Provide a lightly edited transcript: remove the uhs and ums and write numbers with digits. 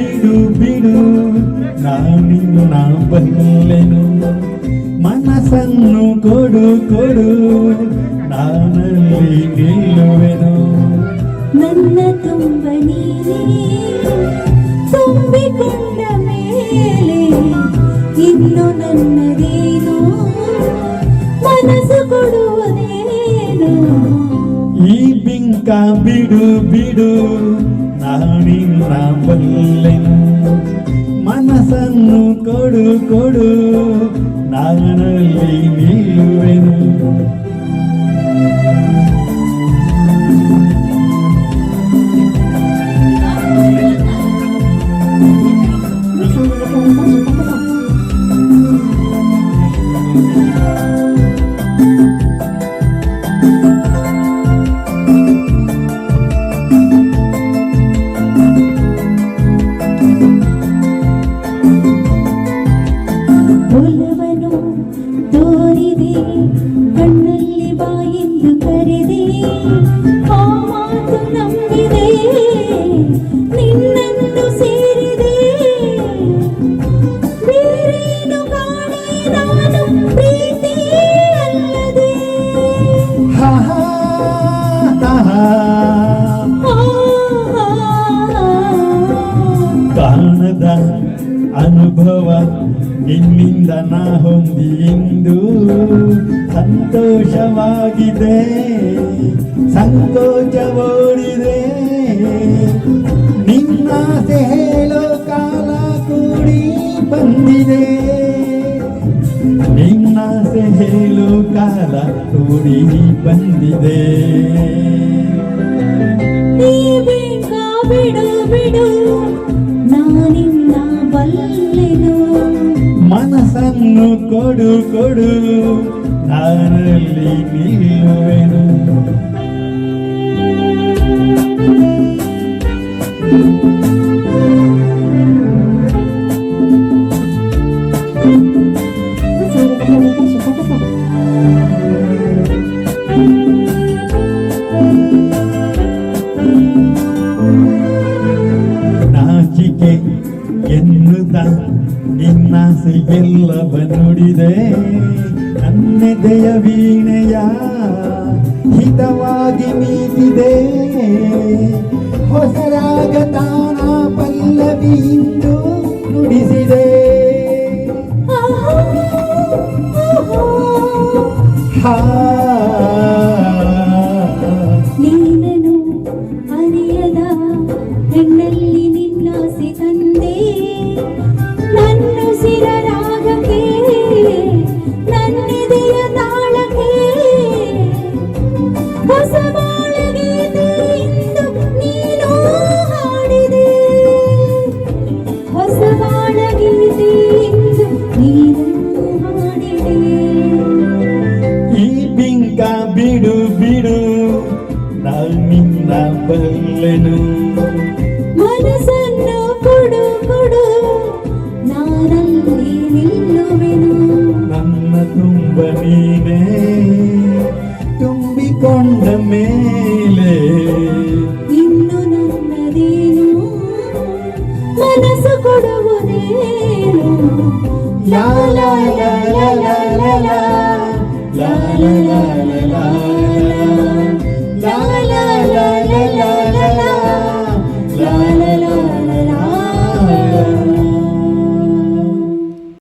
ಬಿಡು ಬಿಡು ನಾನಿನ್ನ ಬಲ್ಲೆನು ಮನಸ್ಸನ್ನು ಕೊಡು ಕೊಡು ನಾನಲ್ಲಿ ನಿಲ್ಲುವೆನು ನನ್ನ ತುಂಬ ನೀನೇ ತುಂಬಿಕೊಂಡ ಮೇಲೆ ಇನ್ನು ನನ್ನದೇನು ಮನಸ್ಸು ಕೊಡುವುದೇನು ಈ ಬಿಂಕ ಬಿಡು ಬಿಡು ನಾನಿನ್ನ ಬಲ್ಲೆನು ಮನಸ್ಸನ್ನು ಕೊಡು ಕೊಡು ನಾನಲ್ಲಿ ನಿಲ್ಲುವೆನು ಒಲವನು ತೋರಿದೆ ಕಣ್ಣಲ್ಲಿ ಬಾಯಿಂದ ಕರೆದೆ ಆ ಮಾತು ನಂಬಿದೆ ನಿನ್ನನ್ನು ಸೇರಿದೆ ಬೇರೇನು ಕಾಣೆ ನಾನು ಪ್ರೀತಿ ಅಲ್ಲದೆ ಹಾ ಹಾ ಹಾ ಕಾಣದ ಅನುಭವ ನಿನ್ನಿಂದ ನಾ ಹೊಂದಿ ಇಂದು ಸಂತೋಷವಾಗಿದೆ ಸಂಕೋಚ ಓಡಿದೆ ನಿನ್ನಾಸೆ ಹೇಳೋ ಕಾಲ ಕೂಡಿ ಬಂದಿದೆ ನಿನ್ನಾಸೆ ಹೇಳೋ ಕಾಲ ಕೂಡಿ ಬಂದಿದೆ ನೀ ಬೇಕಾ ಬಿಡು ಬಿಡು ನಾನಿನ್ನ ಬಲ್ಲೆನು ಮನಸ್ಸನ್ನು ಕೊಡು ಕೊಡು ನಾನಲ್ಲಿ ನಿಲ್ಲುವೆನು ನಾಚಿಕೆ ಎನ್ನುತ್ತ ನಿನ್ನಾಸೆ ಎಲ್ಲವ ನುಡಿದೆ ನನ್ನೆದೆಯ ವೀಣೆಯ ಹಿತವಾಗಿ ಮೀಟಿದೆ ಹೊಸರಾಗ ತಾನ ಪಲ್ಲವಿಯಿಂದ ನುಡಿಸಿದೆ ಹಾ ನೀನನು ಅರಿಯದ ಹೆಣ್ಣಲ್ಲಿ ನಿನ್ನಾಸೆ ತಂದೆ ನನ್ನುಸಿರ ರಾಗಕ್ಕೆ ನನ್ನೆದೆಯ ತಾಳಕ್ಕೆ ಹೊಸ ಬಾಳಗೀತೆಯಿಂದ ನೀನು ಹಾಡಿದೆ ಹೊಸ ಬಾಳಗೀತೆಯಿಂದ ನೀನು ಹಾಡಿದೆ ಈ ಬಿಂಕ ಬಿಡು ಬಿಡು ನಾನಿನ್ನ ಬಲ್ಲೆನು ಮನಸ್ಸನ್ನು ಕೊಡು ಕೊಡು ನಾನಲ್ಲಿ ನಿಲ್ಲುವೆನು ನನ್ನ ತುಂಬ ನೀನೇ ತುಂಬಿಕೊಂಡ ಮೇಲೆ ಇನ್ನು ನನ್ನದೇನು ಮನಸ್ಸು ಕೊಡುವುದೇನು ಲಾ ಲಾ ಲಾ ಲಾ ಲಾ ಲಾ ಲಾ ಲಾ ಲಾ ಲಾ